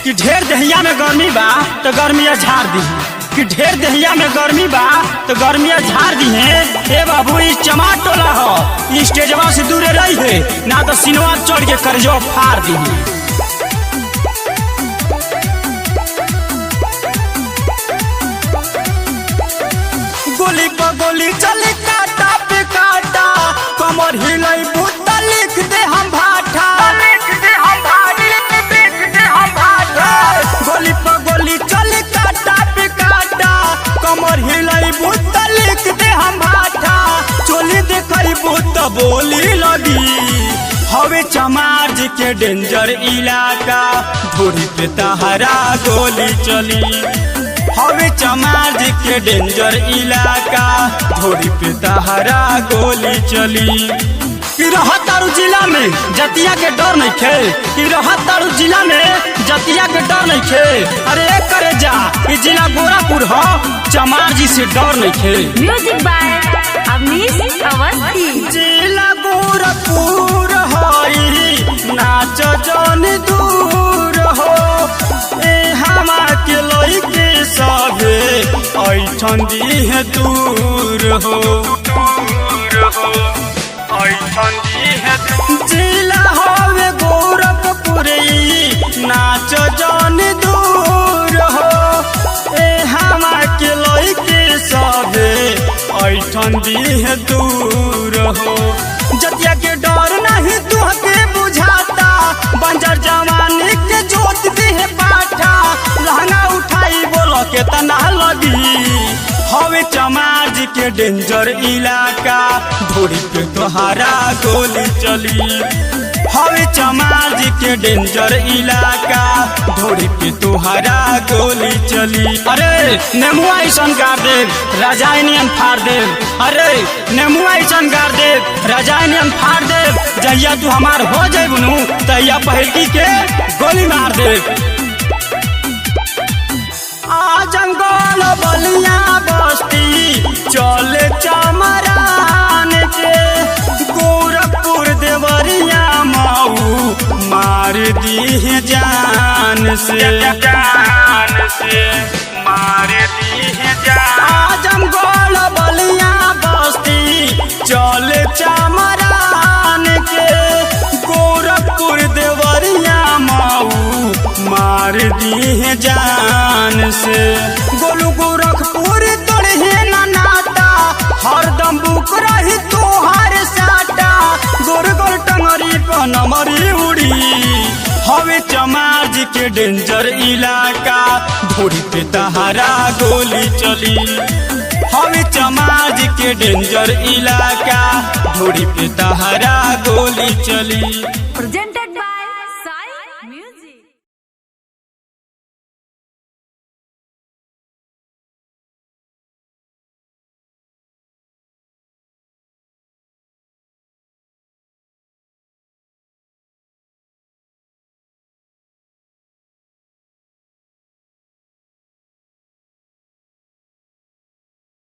कि ढेर दहिया में गर्मी बा तो गर्मिया झाड़ दी, कि ढेर दहिया में गर्मी बा तो गर्मिया झाड़ दी है। ए बाबू ई चमार टोला हो, ई स्टेजवा से दूरे रही है ना तो सिनवा चढ़ के करजो फाड़ दी है। गोली पर गोली चले काटा पे काटा, कमर हिलाई बूता लिख दे हम भाटा, गोली पर गोली चले काटा पे काटा, कमर हिलाई बूता लिख दे हम भाटा, चोली देखई बूता बोली लगी। हवे चमार जी के डेंजर इलाका, धोरी पे तहरा गोली चली। हवे चमार जी के डेंजर इलाका, धोरी पे तहरा गोली चली। कि रहतारू जिला में जतिया के डर नहीं खे, कि रहतारू जिला में जतिया के डर नहीं खे। अरे करे जा ई जिला गोरापुर हो, चमार जी से डर नहीं खे। Music by Avnish Awasthi. जिला गोरापुर होई नाच जन दूर हो, ए हमा के लइके सभे ऐठन दी है दूर हो, ऐठन दी है। जिला होवे गोरखपुर नाच जन दूर हो, ए हमा के लइके सभे ऐठन दी है दूर हो। जतिया के डर नहीं तुहके बुझाता, बंजर जवानी के जोत दी है पाठा, लहंगा उठाई बोलो के तना लगी। हवे चमार जी के डेंजर इलाका, धोरी पे तोहारा गोली चली। हवे चमार जी के डेंजर इलाका, धोरी पे तोहारा गोली चली। अरे नेमुआ ऐसन गाड़ दे राजायनियन फाड़ दे, अरे नेमुआ ऐसन गाड़ दे राजायनियन फाड़ दे। जहिया तू हमार हो जेबनू तहिया पहलकी के गोली मार दे। आ जंगल बलिया बस्ती चले चमरान के, गोरखपुर देवरिया माऊ मार दी है जान से, जान से मार दी है जान। आ जंगल बलिया बस्ती चले चमरान के, गोरखपुर देवरिया माऊ मार दी है जान से। गोलू गोरखपुर तोड़े ना नाता, हरदम बुक रही तोहार साटा, गोर गोर टंगरी पर नमरी उड़ी। हवे चमार जी के डेंजर इलाका, धोरी पे तहरा गोली चली। हवे चमार जी के डेंजर इलाका, धोरी पे तहरा गोली चली। Presented by